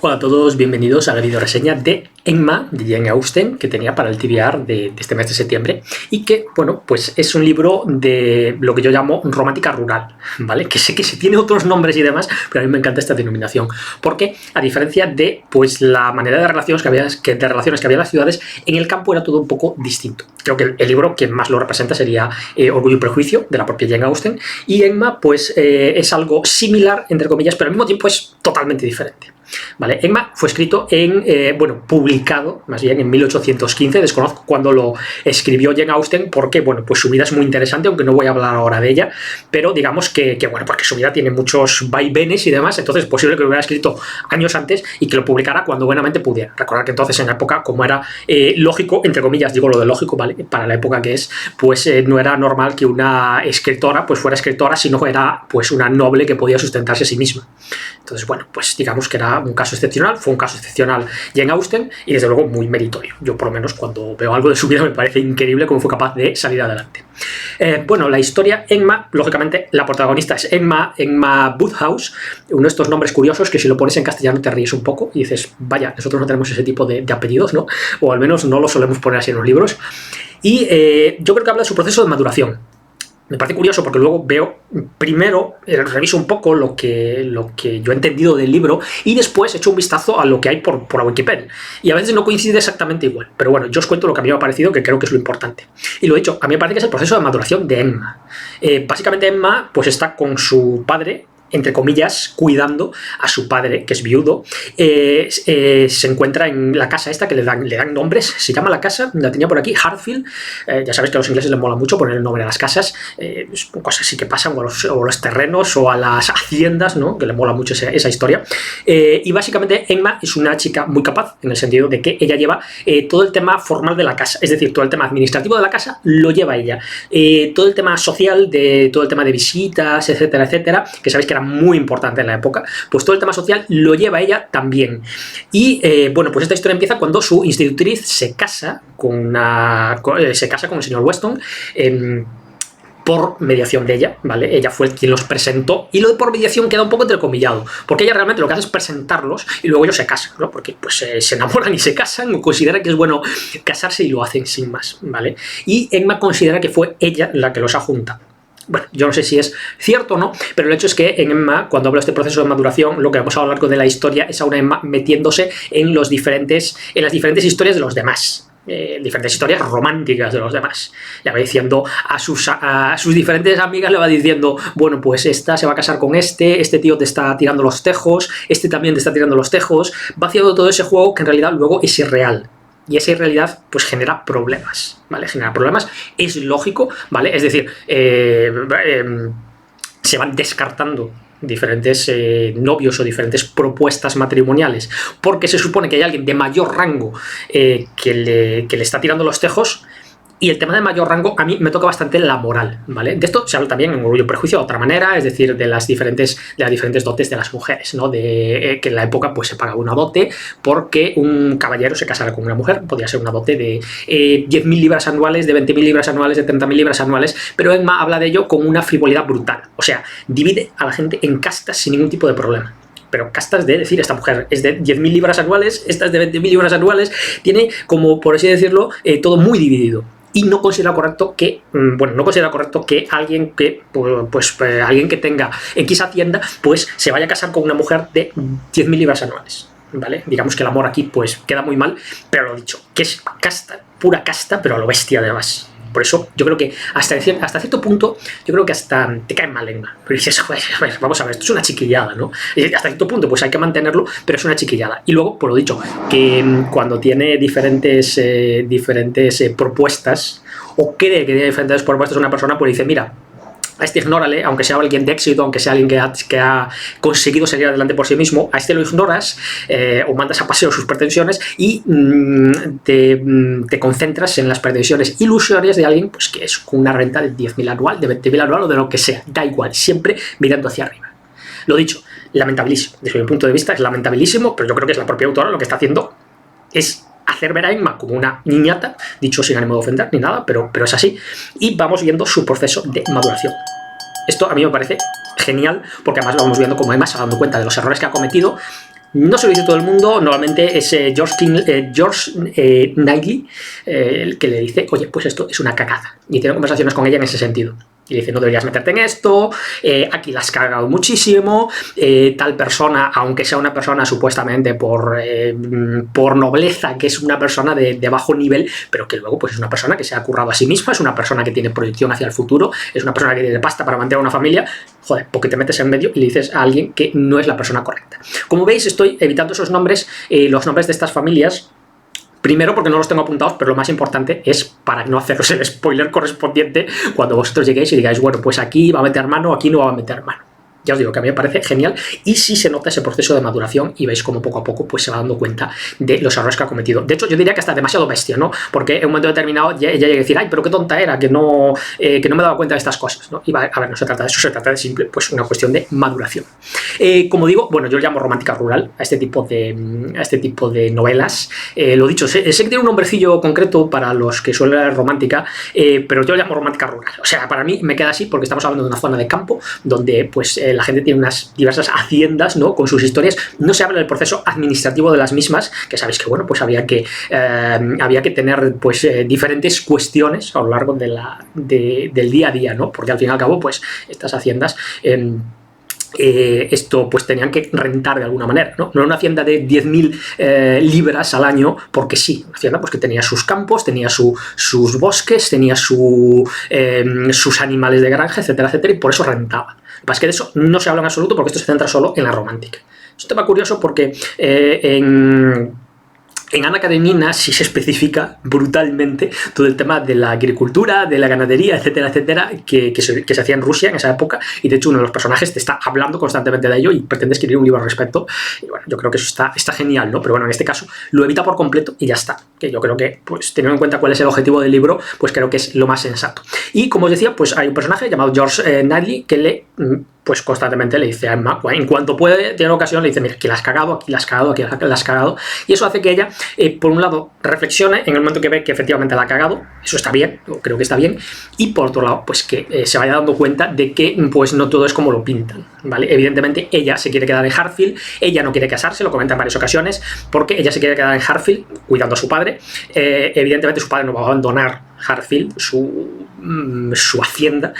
Hola a todos, bienvenidos a la video reseña de Emma, de Jane Austen, que tenía para el TBR de este mes de septiembre, y que, bueno, pues es un libro de lo que yo llamo romántica rural, ¿vale? Que sé que se tiene otros nombres y demás, pero a mí me encanta esta denominación, porque a diferencia de, pues, la manera de relaciones que había en las ciudades, en el campo era todo un poco distinto. Creo que el libro que más lo representa sería Orgullo y Prejuicio, de la propia Jane Austen, y Emma, pues, es algo similar, entre comillas, pero al mismo tiempo es totalmente diferente. ¿Vale? Emma fue escrito publicado más bien en 1815, desconozco cuándo lo escribió Jane Austen porque, bueno, pues su vida es muy interesante, aunque no voy a hablar ahora de ella, pero digamos que bueno, porque su vida tiene muchos vaivenes y demás, entonces es posible que lo hubiera escrito años antes y que lo publicara cuando buenamente pudiera. Recordad que entonces en la época, como era lógico, entre comillas, digo lo de lógico, ¿vale? Para la época que es, pues no era normal que una escritora pues fuera escritora, sino era pues una noble que podía sustentarse a sí misma. Entonces, bueno, pues digamos que era un caso excepcional, fue un caso excepcional Jane Austen y desde luego muy meritorio. Yo por lo menos cuando veo algo de su vida me parece increíble cómo fue capaz de salir adelante. Bueno, la historia, Emma, lógicamente la protagonista es Emma Woodhouse, uno de estos nombres curiosos que si lo pones en castellano te ríes un poco y dices, vaya, nosotros no tenemos ese tipo de apellidos, ¿no? O al menos no lo solemos poner así en los libros. Y yo creo que habla de su proceso de maduración. Me parece curioso porque luego veo, primero reviso un poco lo que yo he entendido del libro y después echo un vistazo a lo que hay por la Wikipedia. Y a veces no coincide exactamente igual, pero bueno, yo os cuento lo que a mí me ha parecido, que creo que es lo importante. Y lo he dicho, a mí me parece que es el proceso de maduración de Emma. Básicamente Emma pues está con su padre, entre comillas, cuidando a su padre, que es viudo. Se encuentra en la casa esta que le dan nombres, se llama la casa, la tenía por aquí, Hartfield. Ya sabéis que a los ingleses les mola mucho poner el nombre a las casas, cosas así que pasan, o los terrenos, o a las haciendas, ¿no? Que le mola mucho esa historia. Y básicamente Emma es una chica muy capaz, en el sentido de que ella lleva todo el tema formal de la casa, es decir, todo el tema administrativo de la casa lo lleva ella. Todo el tema social, todo el tema de visitas, etcétera, etcétera, que sabéis que era muy importante en la época, pues todo el tema social lo lleva ella también. Y bueno, pues esta historia empieza cuando su institutriz se casa con el señor Weston, por mediación de ella, ¿vale? Ella fue quien los presentó, y lo de por mediación queda un poco entrecomillado, porque ella realmente lo que hace es presentarlos y luego ellos se casan, ¿no? Porque pues se enamoran y se casan, o consideran que es bueno casarse y lo hacen sin más, ¿vale? Y Emma considera que fue ella la que los ha juntado. Bueno, yo no sé si es cierto o no, pero el hecho es que en Emma, cuando hablo de este proceso de maduración, lo que vemos a lo largo de la historia es a una Emma metiéndose en las diferentes historias de los demás. Diferentes historias románticas de los demás. Le va diciendo a sus diferentes amigas, le va diciendo, bueno, pues esta se va a casar con este tío te está tirando los tejos, este también te está tirando los tejos. Va haciendo todo ese juego que en realidad luego es irreal. Y esa irrealidad pues genera problemas, ¿vale? Genera problemas, es lógico, ¿vale? Es decir, se van descartando diferentes novios o diferentes propuestas matrimoniales porque se supone que hay alguien de mayor rango que le está tirando los tejos. Y el tema de mayor rango a mí me toca bastante la moral, ¿vale? De esto se habla también en Orgullo y Prejuicio de otra manera, es decir, de las diferentes dotes de las mujeres, ¿no? Que en la época pues se pagaba una dote porque un caballero se casara con una mujer, podía ser una dote de 10.000 libras anuales, de 20.000 libras anuales, de 30.000 libras anuales, pero Emma habla de ello con una frivolidad brutal, o sea, divide a la gente en castas sin ningún tipo de problema. Pero castas de decir, esta mujer es de 10.000 libras anuales, esta es de 20.000 libras anuales, tiene como, por así decirlo, todo muy dividido. Y no considera correcto que, alguien que tenga X hacienda, pues se vaya a casar con una mujer de 10.000 libras anuales, ¿vale? Digamos que el amor aquí, pues, queda muy mal, pero lo dicho, que es casta, pura casta, pero a lo bestia además. Por eso yo creo que hasta cierto punto, yo creo que hasta te cae mal Emma. Pero dices, joder, vamos a ver, esto es una chiquillada, ¿no? Y hasta cierto punto pues hay que mantenerlo, pero es una chiquillada. Y luego, por lo dicho, que cuando tiene diferentes propuestas, o cree que tiene diferentes propuestas una persona, pues dice, mira, a este ignórale, aunque sea alguien de éxito, aunque sea alguien que ha conseguido salir adelante por sí mismo, a este lo ignoras o mandas a paseo sus pretensiones y te concentras en las pretensiones ilusorias de alguien pues que es con una renta de 10.000 anual, de 20.000 anual o de lo que sea, da igual, siempre mirando hacia arriba. Lo dicho, lamentabilísimo, desde mi punto de vista es lamentabilísimo, pero yo creo que es la propia autora lo que está haciendo es hacer ver a Emma como una niñata, dicho sin ánimo de ofender ni nada, pero es así, y vamos viendo su proceso de maduración. Esto a mí me parece genial, porque además vamos viendo cómo Emma se va dando cuenta de los errores que ha cometido, No se lo dice todo el mundo, normalmente es George Knightley el que le dice, oye, pues esto es una cagada. Y tiene conversaciones con ella en ese sentido. Y dice, no deberías meterte en esto, aquí la has cagado muchísimo, tal persona, aunque sea una persona supuestamente por nobleza, que es una persona de bajo nivel, pero que luego pues es una persona que se ha currado a sí misma, es una persona que tiene proyección hacia el futuro, es una persona que tiene pasta para mantener una familia, joder, porque te metes en medio y le dices a alguien que no es la persona correcta. Como veis, estoy evitando esos nombres, los nombres de estas familias. Primero porque no los tengo apuntados, pero lo más importante es para no haceros el spoiler correspondiente cuando vosotros lleguéis y digáis, bueno, pues aquí va a meter mano, aquí no va a meter mano. Ya os digo que a mí me parece genial y sí se nota ese proceso de maduración y veis cómo poco a poco pues se va dando cuenta de los errores que ha cometido. De hecho, yo diría que hasta demasiado bestia, ¿no? Porque en un momento determinado ella llega a decir, ay, pero qué tonta era, que no me daba cuenta de estas cosas, ¿no? Y va, a ver, no se trata de eso, se trata de simple, pues una cuestión de maduración. Como digo, bueno, yo le llamo romántica rural a este tipo de novelas. Lo dicho, sé que tiene un nombrecillo concreto para los que suelen leer romántica, pero yo le llamo romántica rural. O sea, para mí me queda así porque estamos hablando de una zona de campo donde pues la gente tiene unas diversas haciendas, ¿no? Con sus historias. No se habla del proceso administrativo de las mismas, que sabéis que, bueno, pues había que tener pues diferentes cuestiones a lo largo del día a día, ¿no? Porque al fin y al cabo, pues estas haciendas esto pues tenían que rentar de alguna manera, ¿no? No era una hacienda de 10.000 libras al año porque sí, una hacienda pues que tenía sus campos, tenía sus bosques, tenía sus animales de granja, etcétera, etcétera, y por eso rentaba. Lo que pasa es que de eso no se habla en absoluto porque esto se centra solo en la romántica. Es un tema curioso porque en Anna Karenina sí se especifica brutalmente todo el tema de la agricultura, de la ganadería, etcétera, etcétera, que se hacía en Rusia en esa época, y de hecho uno de los personajes te está hablando constantemente de ello y pretende escribir un libro al respecto, y bueno, yo creo que eso está genial, ¿no? Pero bueno, en este caso lo evita por completo y ya está, que yo creo que, pues teniendo en cuenta cuál es el objetivo del libro, pues creo que es lo más sensato. Y como os decía, pues hay un personaje llamado George Knightley que pues constantemente le dice a Emma, en cuanto puede, tiene ocasión, le dice, mira, aquí la has cagado, aquí la has cagado, aquí la has cagado, y eso hace que ella, por un lado, reflexione en el momento que ve que efectivamente la ha cagado, eso está bien, creo que está bien, y por otro lado, pues que se vaya dando cuenta de que pues no todo es como lo pintan, ¿vale? Evidentemente, ella se quiere quedar en Hartfield, ella no quiere casarse, lo comenta en varias ocasiones, porque ella se quiere quedar en Hartfield cuidando a su padre, evidentemente su padre no va a abandonar Hartfield, su hacienda,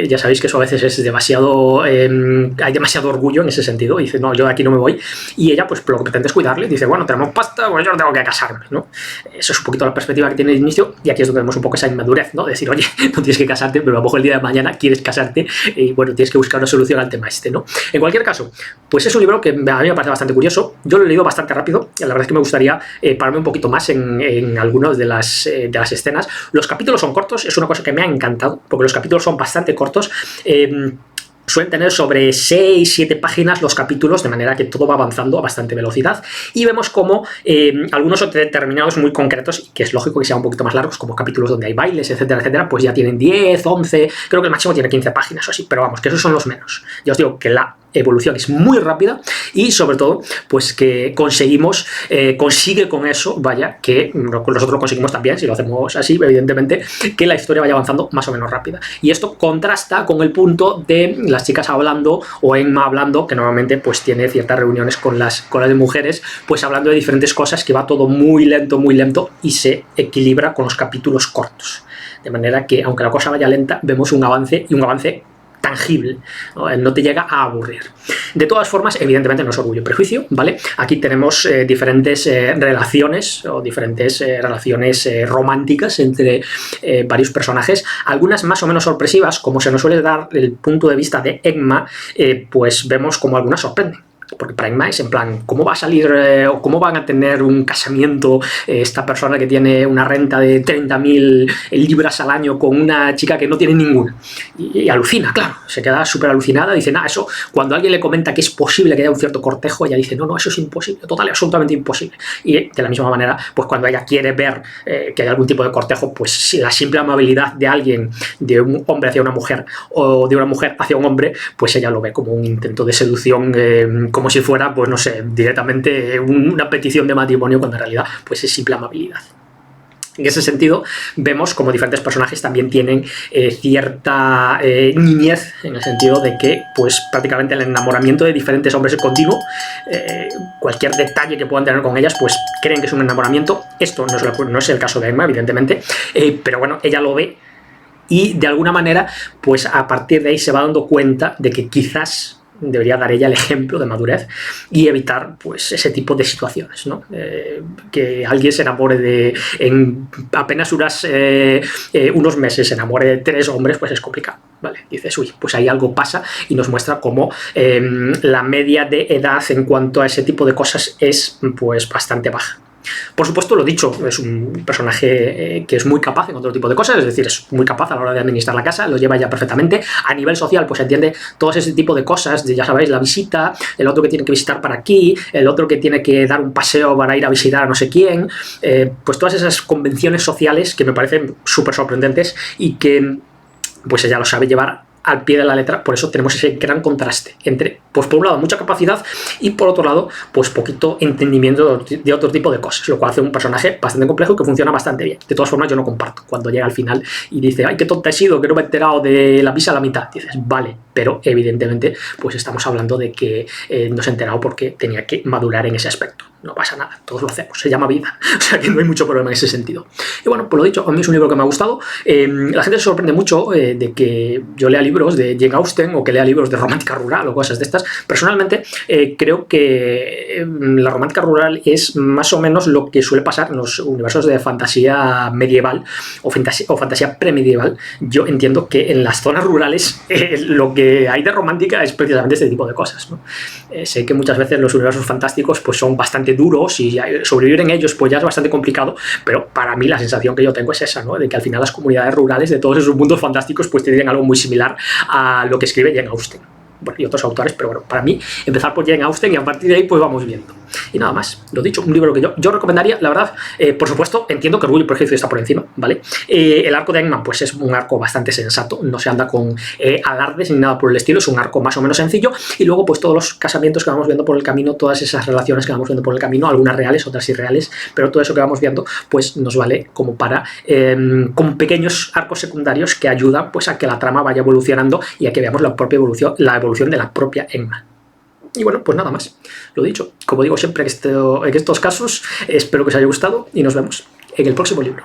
ya sabéis que eso a veces es demasiado, hay demasiado orgullo en ese sentido, y dice, no, yo de aquí no me voy, y ella pues lo que pretende es cuidarle, dice, bueno, tenemos pasta, pues yo no tengo que casarme, ¿no? Eso es un poquito la perspectiva que tiene de inicio, y aquí es donde vemos un poco esa inmadurez, ¿no? Decir, oye, no tienes que casarte, pero a lo mejor el día de mañana quieres casarte, y bueno, tienes que buscar una solución al tema este, ¿no? En cualquier caso, pues es un libro que a mí me parece bastante curioso, yo lo he leído bastante rápido, la verdad es que me gustaría pararme un poquito más en algunas de las escenas. Los capítulos son cortos, es una cosa que me ha encantado, porque los capítulos son bastante cortos, suelen tener sobre 6-7 páginas los capítulos, de manera que todo va avanzando a bastante velocidad, y vemos como algunos son determinados muy concretos, que es lógico que sean un poquito más largos, como capítulos donde hay bailes, etcétera, etcétera, pues ya tienen 10, 11, creo que el máximo tiene 15 páginas o así, pero vamos, que esos son los menos. Ya os digo que la evolución es muy rápida y sobre todo pues que consigue con eso, vaya, que nosotros lo conseguimos también si lo hacemos así, evidentemente, que la historia vaya avanzando más o menos rápida, y esto contrasta con el punto de las chicas hablando o Emma hablando, que normalmente pues tiene ciertas reuniones con las mujeres, pues hablando de diferentes cosas, que va todo muy lento y se equilibra con los capítulos cortos, de manera que aunque la cosa vaya lenta, vemos un avance, y un avance tangible, no te llega a aburrir. De todas formas, evidentemente no es Orgullo y Prejuicio, ¿vale? Aquí tenemos diferentes relaciones o diferentes relaciones románticas entre varios personajes, algunas más o menos sorpresivas, como se nos suele dar el punto de vista de Emma, pues vemos como algunas sorprenden. Porque para Emma es en plan, ¿cómo va a salir o cómo van a tener un casamiento esta persona que tiene una renta de 30.000 libras al año con una chica que no tiene ninguna? Y alucina, claro, se queda súper alucinada, dice, nada, eso, cuando alguien le comenta que es posible que haya un cierto cortejo, ella dice, no, eso es imposible, total y absolutamente imposible. Y de la misma manera, pues cuando ella quiere ver que hay algún tipo de cortejo, pues la simple amabilidad de alguien, de un hombre hacia una mujer o de una mujer hacia un hombre, pues ella lo ve como un intento de seducción, como si fuera, pues no sé, directamente una petición de matrimonio, cuando en realidad pues es simple amabilidad. En ese sentido, vemos como diferentes personajes también tienen cierta niñez, en el sentido de que pues prácticamente el enamoramiento de diferentes hombres es continuo. Cualquier detalle que puedan tener con ellas, pues creen que es un enamoramiento. Esto no es el caso de Emma, evidentemente, pero bueno, ella lo ve y de alguna manera, pues a partir de ahí se va dando cuenta de que quizás debería dar ella el ejemplo de madurez y evitar pues ese tipo de situaciones, ¿no? Que alguien se enamore en apenas unos meses, se enamore de 3 hombres, pues es complicado, ¿vale? Dices, uy, pues ahí algo pasa, y nos muestra cómo la media de edad en cuanto a ese tipo de cosas es pues bastante baja. Por supuesto, lo dicho, es un personaje que es muy capaz en otro tipo de cosas, es decir, es muy capaz a la hora de administrar la casa, lo lleva ya perfectamente. A nivel social, pues entiende todo ese tipo de cosas, ya sabéis, la visita, el otro que tiene que visitar para aquí, el otro que tiene que dar un paseo para ir a visitar a no sé quién, pues todas esas convenciones sociales que me parecen súper sorprendentes y que pues ella lo sabe llevar al pie de la letra. Por eso tenemos ese gran contraste entre, pues por un lado, mucha capacidad y por otro lado, pues poquito entendimiento de otro tipo de cosas, lo cual hace un personaje bastante complejo y que funciona bastante bien. De todas formas, yo no comparto cuando llega al final y dice, ay, qué tonta he sido, que no me he enterado de la visa a la mitad. Dices, vale, pero evidentemente pues estamos hablando de que no se ha enterado porque tenía que madurar en ese aspecto. No pasa nada, todos lo hacemos, se llama vida, o sea que no hay mucho problema en ese sentido. Y bueno, pues lo dicho, a mí es un libro que me ha gustado. La gente se sorprende mucho de que yo lea libros de Jane Austen o que lea libros de romántica rural o cosas de estas. Personalmente creo que la romántica rural es más o menos lo que suele pasar en los universos de fantasía medieval o fantasía premedieval. Yo entiendo que en las zonas rurales lo que hay de romántica es precisamente este tipo de cosas, ¿no? Sé que muchas veces los universos fantásticos pues son bastante duros y sobrevivir en ellos pues ya es bastante complicado, pero para mí la sensación que yo tengo es esa, ¿no? De que al final las comunidades rurales de todos esos mundos fantásticos pues tienen algo muy similar a lo que escribe Jane Austen. Bueno, y otros autores, pero bueno, para mí empezar por Jane Austen y a partir de ahí pues vamos viendo. Y nada más, lo dicho, un libro que yo recomendaría, la verdad. Por supuesto, entiendo que Orgullo y Prejuicio está por encima, ¿vale? El arco de Emma pues es un arco bastante sensato, no se anda con alardes ni nada por el estilo, es un arco más o menos sencillo, y luego pues todos los casamientos que vamos viendo por el camino, todas esas relaciones que vamos viendo por el camino, algunas reales, otras irreales, pero todo eso que vamos viendo pues nos vale como para con pequeños arcos secundarios que ayudan pues a que la trama vaya evolucionando y a que veamos la evolución de la propia Emma. Y bueno, pues nada más, lo dicho, como digo siempre en estos casos, espero que os haya gustado y nos vemos en el próximo libro.